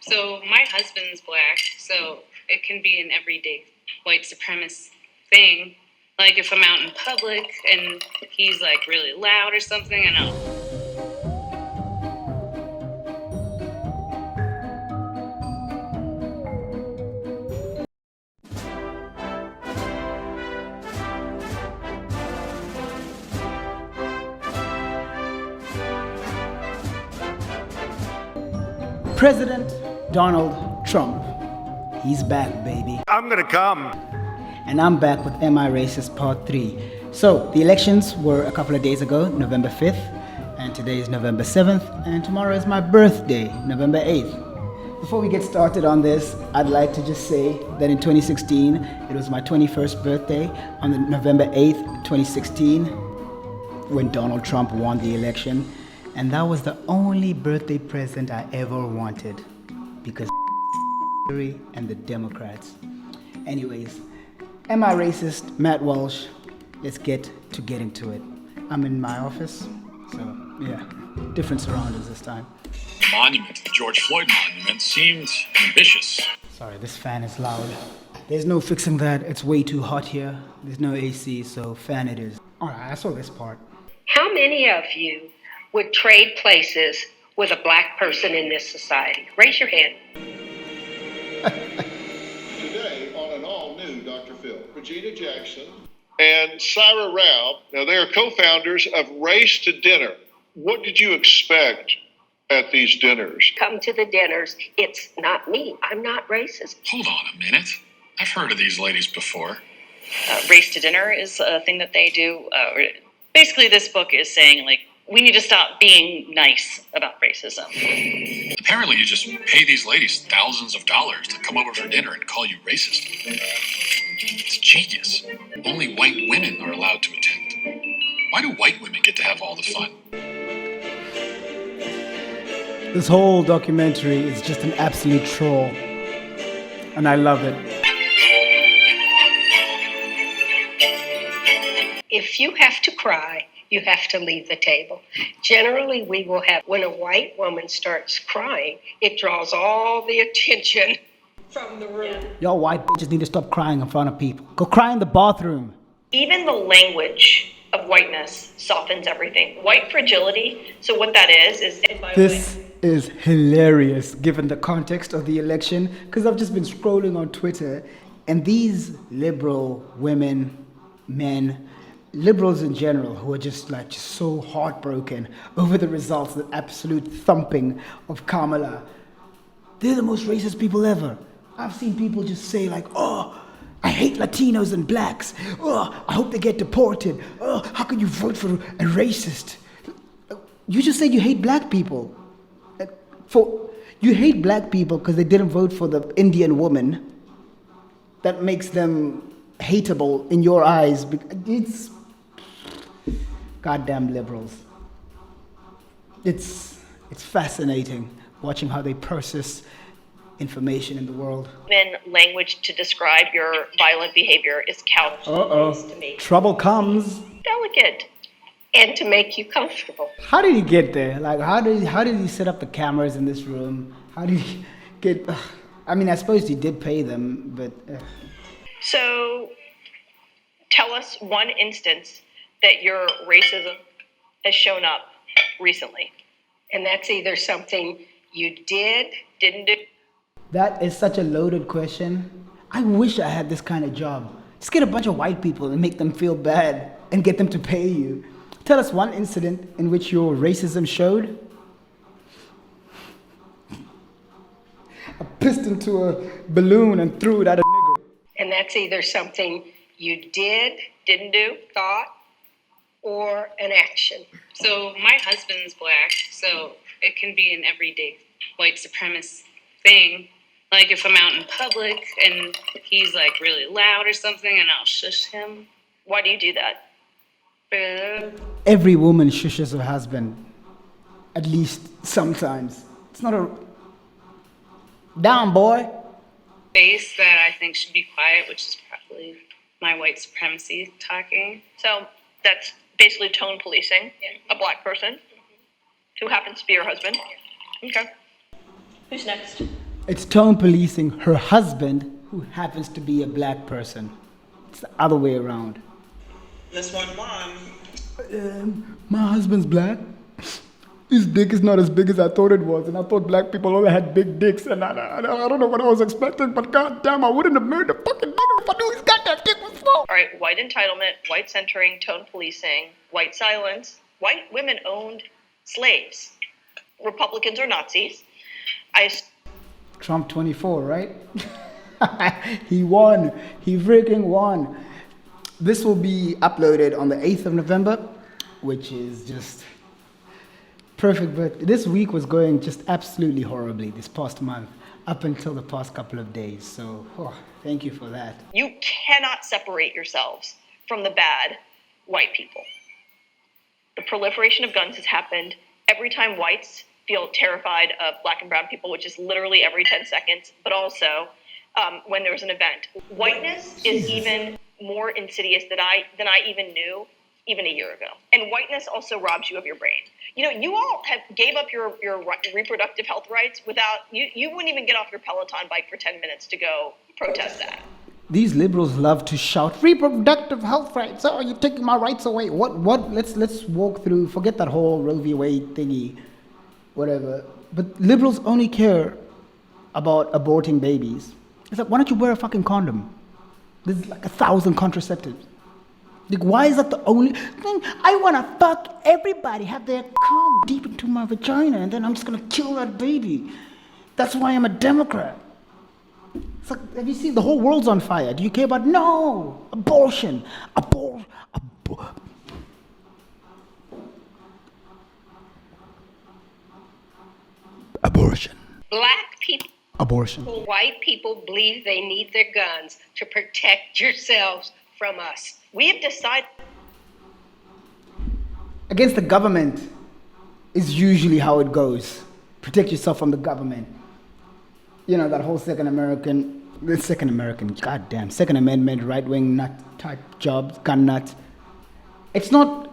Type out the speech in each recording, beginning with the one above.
So my husband's black, so it can be an everyday white supremacist thing. Like if I'm out in public and he's like really loud or something, and I'll. President Donald Trump. He's back, baby. I'm gonna come. And I'm back with Am I Racist Part 3. So, the elections were a couple of days ago, November 5th, and today is November 7th, and tomorrow is my birthday, November 8th. Before we get started on this, I'd like to just say that in 2016, it was my 21st birthday on the November 8th, 2016, when Donald Trump won the election. And that was the only birthday present I ever wanted, because and the Democrats. Anyways, am I racist? Matt Walsh. Let's get into it. I'm in my office, so yeah, different surroundings this time. The monument, the George Floyd monument, seemed ambitious. Sorry, this fan is loud. There's no fixing that. It's way too hot here. There's no AC, so fan it is. Alright, I saw this part. How many of you would trade places with a black person in this society? Raise your hand. Today, on an all-new Dr. Phil, Regina Jackson and Syra Rao, now they are co-founders of Race to Dinner. What did you expect at these dinners? Come to the dinners. It's not me. I'm not racist. Hold on a minute. I've heard of these ladies before. Race to Dinner is a thing that they do. Basically, this book is saying, like, we need to stop being nice about racism. Apparently, you just pay these ladies thousands of dollars to come over for dinner and call you racist. It's genius. Only white women are allowed to attend. Why do white women get to have all the fun? This whole documentary is just an absolute troll, and I love it. If you have to cry, you have to leave the table. Generally, we will have, when a white woman starts crying, it draws all the attention from the room. Y'all white bitches need to stop crying in front of people. Go cry in the bathroom. Even the language of whiteness softens everything. White fragility, so what that is This is hilarious given the context of the election, because I've just been scrolling on Twitter, and these liberal women, men, liberals in general, who are just so heartbroken over the results, the absolute thumping of Kamala, they're the most racist people ever. I've seen people just say like, oh, I hate Latinos and blacks. Oh, I hope they get deported. Oh, how can you vote for a racist? You just said you hate black people. You hate black people because they didn't vote for the Indian woman. That makes them hateable in your eyes. It's goddamn liberals. It's fascinating watching how they process information in the world. even language to describe your violent behavior is couched to me. Trouble comes. Delicate. And to make you comfortable. How did he get there? Like, how did he set up the cameras in this room? How did he get? I mean, I suppose he did pay them, but. So, tell us one instance that your racism has shown up recently. And that's either something you did, Didn't do. That is such a loaded question. I wish I had this kind of job. Just get a bunch of white people and make them feel bad and get them to pay you. Tell us one incident in which your racism showed. I pissed into a balloon and threw it at a nigger. and that's either something you did, Didn't do. thought, or an action. So my husband's black, so it can be an everyday white supremacist thing. Like if I'm out in public and he's like really loud or something, and I'll shush him. Why do you do that? Every woman shushes her husband, at least sometimes. It's not a down boy. Space that I think should be quiet, which is probably my white supremacy talking. So that's basically tone policing a black person who happens to be your husband. Okay. Who's next? It's tone policing her husband, who happens to be a black person. It's the other way around. This one mom. My husband's black. His dick is not as big as I thought it was, and I thought black people only had big dicks, and I don't know what I was expecting, but goddamn, I wouldn't have married the fucking nigga if I knew his goddamn dick was small. All right, white entitlement, white centering, tone policing, white silence. White women owned slaves. Republicans are Nazis. Trump 24, right? He won. He freaking won. This will be uploaded on the 8th of November, which is just perfect. But this week was going just absolutely horribly this past month, up until the past couple of days. So, thank you for that. You cannot separate yourselves from the bad white people. The proliferation of guns has happened every time whites feel terrified of black and brown people, which is literally every 10 seconds, but also when there's an event. Whiteness is even more insidious than I even knew even a year ago. And whiteness also robs you of your brain. You know, you all gave up your reproductive health rights without, you wouldn't even get off your Peloton bike for 10 minutes to go protest that. These liberals love to shout reproductive health rights. Oh, you're taking my rights away. What? Let's walk through. Forget that whole Roe v. Wade thingy, whatever. But liberals only care about aborting babies. It's like, why don't you wear a fucking condom? There's like 1,000 contraceptives. Like, why is that the only thing? I want to fuck everybody, have their cum deep into my vagina, and then I'm just going to kill that baby. That's why I'm a Democrat. It's like, have you seen the whole world's on fire? Do you care about? No! Abortion! Abortion. Black people, Abortion. white people believe they need their guns to protect yourselves from us. We have decided. Against the government is usually how it goes. Protect yourself from the government. You know, that whole Second Amendment, right-wing nut type jobs, gun nuts. It's not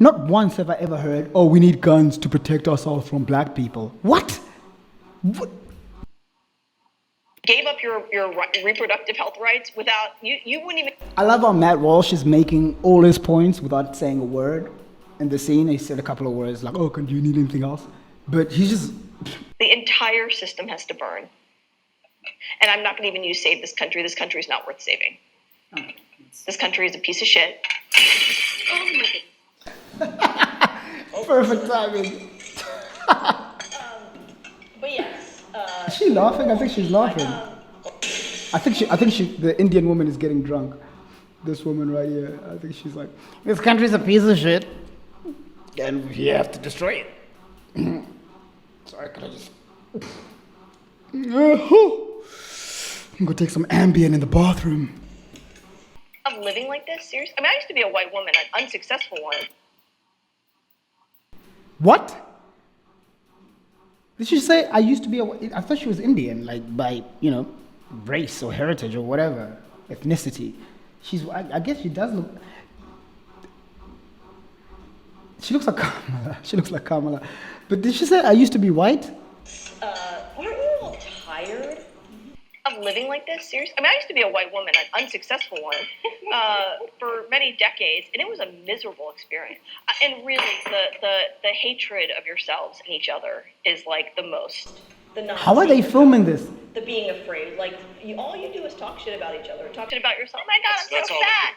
once have I ever heard, oh, we need guns to protect ourselves from black people. What? Gave up your reproductive health rights without, you wouldn't even. I love how Matt Walsh is making all his points without saying a word in the scene. He said a couple of words like, oh, do you need anything else? But he's just... The entire system has to burn. And I'm not going to even use save this country. This country is not worth saving. This country is a piece of shit. Oh my Perfect timing. But yes. Is she laughing? I think she's laughing. I think she, the Indian woman is getting drunk. This woman right here, I think she's like, this country's a piece of shit, and we have to destroy it. Sorry, could I just... I'm gonna take some Ambien in the bathroom. Of living like this? Seriously? I mean, I used to be a white woman, an unsuccessful one. What? Did she say I used to be I thought she was Indian, like by, race or heritage or whatever, ethnicity. I guess she does look... She looks like Kamala. She looks like Kamala. But did she say I used to be white? Aren't you a little tired of living like this? Seriously? I mean, I used to be a white woman, an unsuccessful one, for many decades, and it was a miserable experience. And really, the hatred of yourselves and each other is like the most. How are they filming this? The being afraid. Like, all you do is talk shit about each other. Talk shit about yourself. Oh my God, I'm so fat.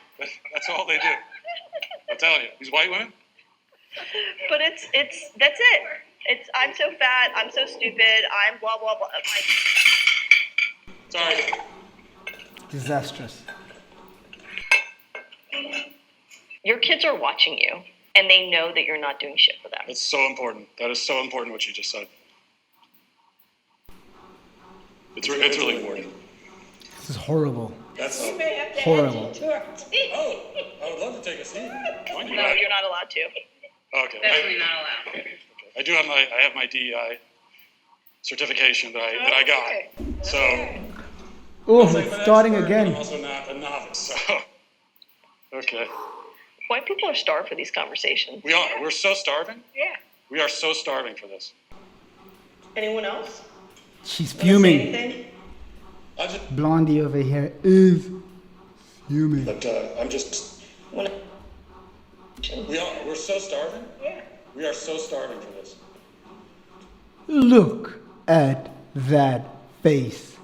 That's all they do. I'm telling you, these white women. But that's it. I'm so fat. I'm so stupid. I'm blah blah blah. Sorry. Disastrous. Your kids are watching you, and they know that you're not doing shit for them. That's so important. That is so important what you just said. It's really important. This is horrible. That's You may have to Horrible. add it to our team. Oh, I would love to take a seat. No, you're not allowed to. Okay. Definitely not allowed. I do have my DEI certification that I got. So Oh, it's starting again. I'm also not a novice. So okay. White people are starved for these conversations. We are. We're so starving. Yeah. We are so starving for this. Anyone else? She's Wanna say fuming. anything? I just, Blondie over here is fuming. but I'm just, Wanna- we're so starving. Yeah. We are so starving for this. Look at that face.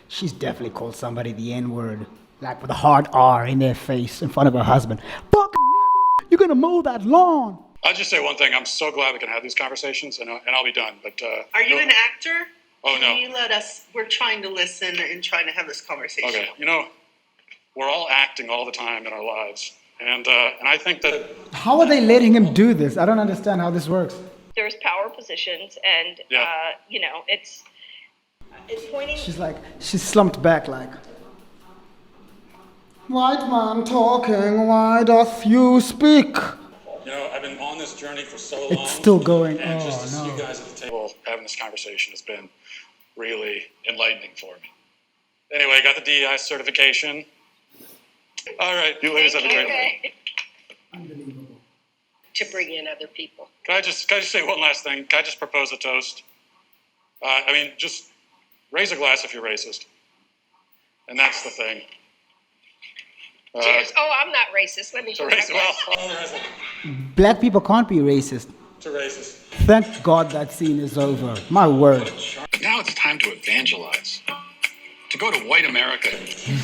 She's definitely called somebody the N-word. Like with a hard R in their face in front of her husband. Fucking nigger, you're gonna mow that lawn. I'll just say one thing. I'm so glad we can have these conversations, and I'll be done. But Are you no- an actor? Oh, no. Can you let us? We're trying to listen and trying to have this conversation. Okay, we're all acting all the time in our lives, and I think that How are they letting him do this? I don't understand how this works. There's power positions, and Yeah. it's pointing. She's slumped back like. White man talking, why doth you speak? I've been on this journey for so long. It's still going. And just Oh, to see no. you guys at the table having this conversation has been really enlightening for me. Anyway, I got the DEI certification. All right, you ladies have a great night. Okay. To bring in other people. Can I just say one last thing? Can I just propose a toast? Just raise a glass if you're racist. And that's the thing. Cheers. Oh, I'm not racist. Let me To drink my racist, well, glass. Black people can't be racist. to racist. Thank God that scene is over. My word. Now it's time to evangelize. To go to white America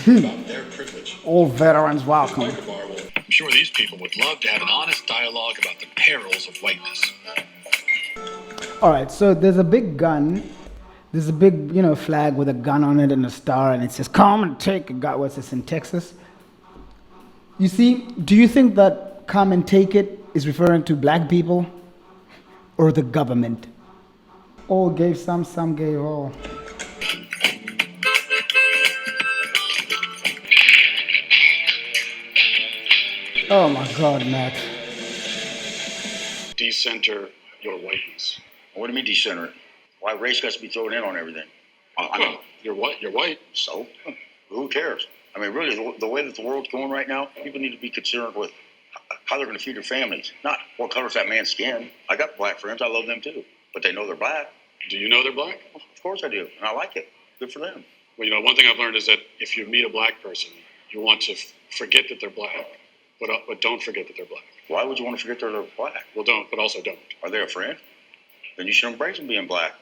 about their privilege. All veterans welcome. I'm sure these people would love to have an honest dialogue about the perils of whiteness. All right, so there's a big gun. There's a big, flag with a gun on it and a star, and it says, "Come and take a gun." What's this in Texas? You see, do you think that "come and take it" is referring to black people or the government? All gave some gave all. Oh my God, Matt. Decenter your whiteness. What do you mean decenter? Why race got to be thrown in on everything? Well, you're white. You're white. So, who cares? I mean, really, the way that the world's going right now, people need to be concerned with how they're going to feed their families, not what color's that man's skin. I got black friends. I love them too. But they know they're black. Do you know they're black? Of course I do. And I like it. Good for them. Well, one thing I've learned is that if you meet a black person, you want to forget that they're black, but don't forget that they're black. Why would you want to forget they're black? Well, don't, but also don't. Are they a friend? Then you should embrace them being black.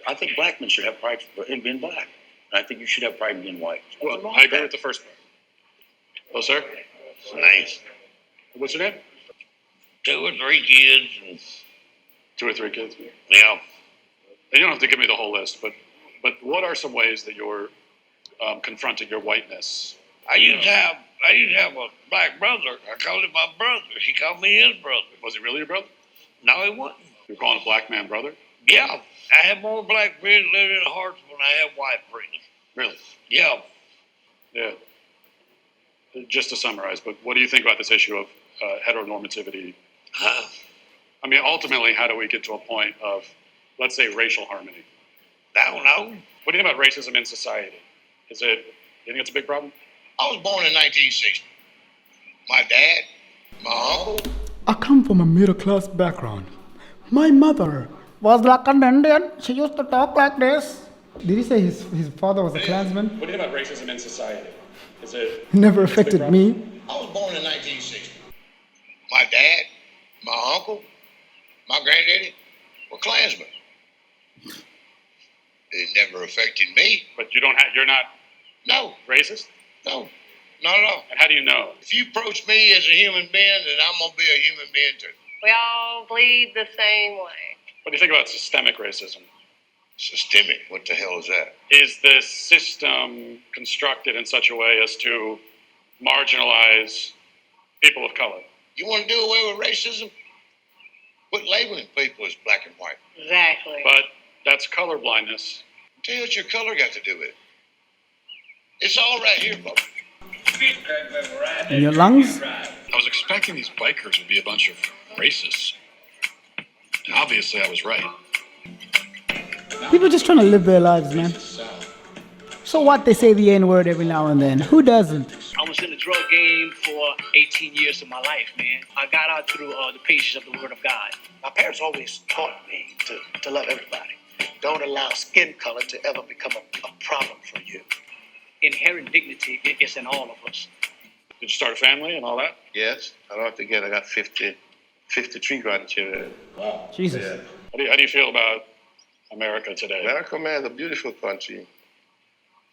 I think black men should have pride in being black. And I think you should have pride in being white. Well, I agree with the first part. Oh, sir? Nice. What's your name? 2 or 3 kids. And 2 or 3 kids. yeah. You don't have to give me the whole list, but what are some ways that you're confronting your whiteness? I used to have a black brother. I called him my brother. He called me his brother. Was he really your brother? No, he wasn't. You're calling a black man brother? Yeah, I have more black friends living in Hartsville than I have white friends. Really? Yeah. Yeah. Just to summarize, but what do you think about this issue of heteronormativity? I mean, ultimately, how do we get to a point of, let's say, racial harmony? I don't know. What do you think about racism in society? Do you think it's a big problem? I was born in 1960. My dad, my uncle. I come from a middle-class background. My mother was like an Indian. She used to talk like this. Did he say his father was a Klansman? What do you think about racism in society? Never affected me. I was born in 1960. My dad, my uncle, my granddaddy were Klansmen. It never affected me. But you're not No, racist? no, not at all. And how do you know? If you approach me as a human being, then I'm going to be a human being too. We all bleed the same way. What do you think about systemic racism? Systemic, what the hell is that? Is the system constructed in such a way as to marginalize people of color? You want to do away with racism? Quit labeling people as black and white. Exactly. But that's color blindness. Tell you what your color got to do with it. It's all right here, Bubba. In your lungs? I was expecting these bikers would be a bunch of racists. And obviously, I was right. People just trying to live their lives, man. So what? They say the N-word every now and then. Who doesn't? I was in the drug game for 18 years of my life, man. I got out through the patience of the Word of God. My parents always taught me to love everybody. Don't allow skin color to ever become a problem for you. Inherent dignity is in all of us. Did you start a family and all that? Yes, I don't forget I got 53 grandchildren. Wow. Jesus. Yeah. How do you feel about America today? America, man, is a beautiful country.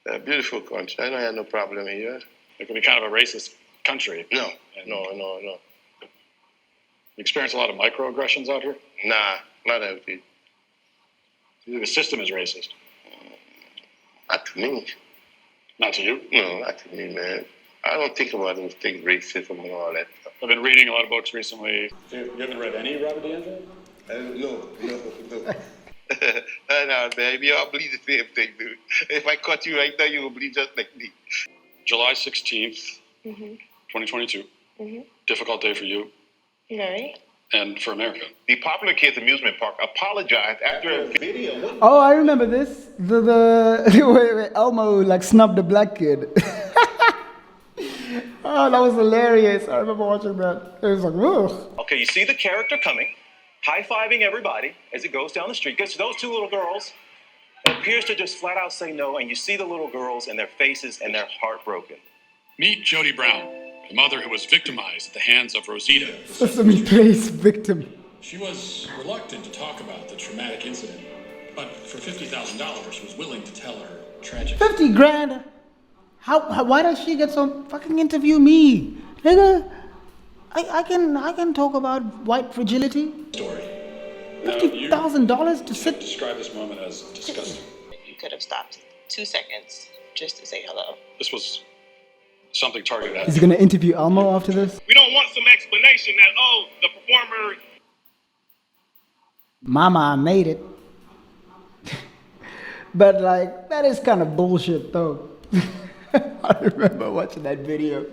A beautiful country. I don't have no problem here. It can be kind of a racist country. No. You experience a lot of microaggressions out here? Nah, not everything. The system is racist. Not to me. Not to you? No, not to me, man. I don't think about those things, racism and all that stuff. I've been reading a lot of books recently. You haven't read any Robert DeAngelo? No. No, man. We all believe the same thing, dude. If I caught you right now, you will believe just like me. July 16th, 2022. Difficult day for you Right. and for America. The Popular Kids Amusement Park apologized after a video. Oh, I remember this. Wait, Elmo like snubbed a black kid. Oh, that was hilarious. I remember watching that. It was like, ugh. Okay, you see the character coming, high-fiving everybody as it goes down the street. Gets to those two little girls, and appears to just flat out say no, and you see the little girls and their faces and they're heartbroken. Meet Jody Brown, the mother who was victimized at the hands of Rosita. Sesame Place victim. She was reluctant to talk about the traumatic incident, but for $50,000 was willing to tell her tragic 50 grand? How why does she get so fucking interview me? Nigga, I can talk about white fragility. story. $50,000 to sit. Describe this moment as disgusting. You could have stopped 2 seconds just to say hello. This was something targeted at Is he gonna interview Elmo after this? We don't want some explanation that, oh, the performer. Mama, I made it. But like, that is kind of bullshit though. I remember watching that video.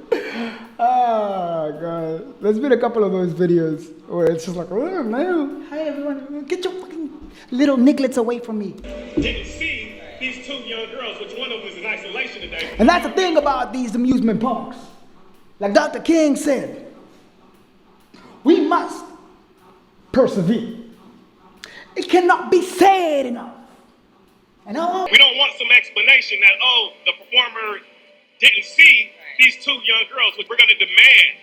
Oh god. There's been a couple of those videos where it's just like, oh no, hi everyone, get your fucking little nigglets away from me. Didn't see these two young girls, which one of them is in isolation today. And that's the thing about these amusement parks. Like Dr. King said, we must persevere. It cannot be said enough. And all We don't want some explanation that, oh, the performer didn't see these two young girls, which we're going to demand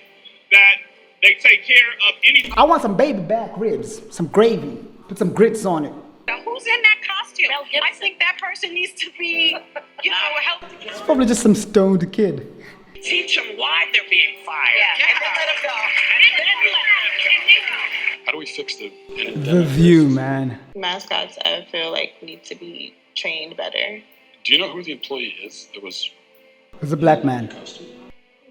that they take care of any. I want some baby back ribs, some gravy, put some grits on it. Now, who's in that costume? I think that person needs to be, helped. It's probably just some stoned kid. Teach them why they're being fired. Yeah, and then let them go. And then let them go. How do we fix the The endemic View, racism? man. Mascots, I feel like, need to be trained better. Do you know who the employee is that was It's a black man. costume?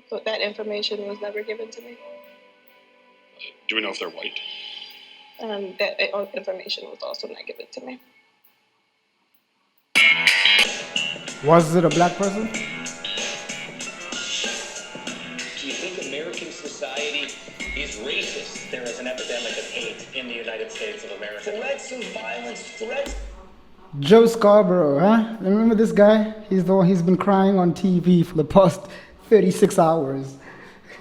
But that information was never given to me. Do we know if they're white? That information was also not given to me. Was it a black person? Do you think American society is racist? There is an epidemic of hate in the United States of America. Threats of violence, threats. Joe Scarborough, huh? Remember this guy? He's the one, he's been crying on TV for the past 36 hours.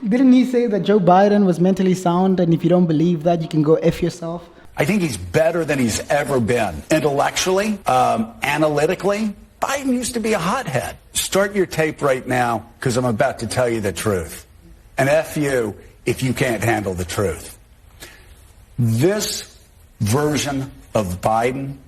Didn't he say that Joe Biden was mentally sound, and if you don't believe that, you can go F yourself? I think he's better than he's ever been. Intellectually, analytically, Biden used to be a hothead. Start your tape right now, because I'm about to tell you the truth. And F you if you can't handle the truth. This version of Biden,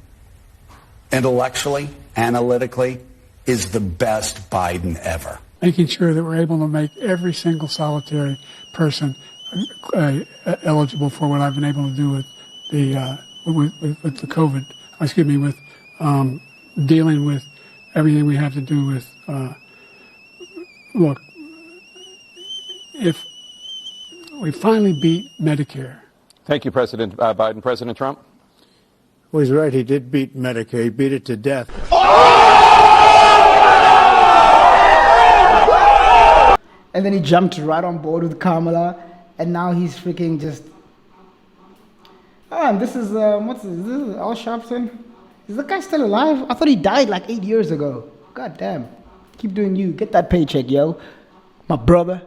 intellectually, analytically, is the best Biden ever. Making sure that we're able to make every single solitary person eligible for what I've been able to do with the COVID. Excuse me, with dealing with everything we have to do with. Look, if we finally beat Medicare. Thank you, President Biden. President Trump? Well, he's right. He did beat Medicare. He beat it to death. And then he jumped right on board with Kamala, and now he's freaking just. Oh, and this is what's this? This is Al Sharpton. Is the guy still alive? I thought he died like 8 years ago. God damn. Keep doing you. Get that paycheck, yo. My brother.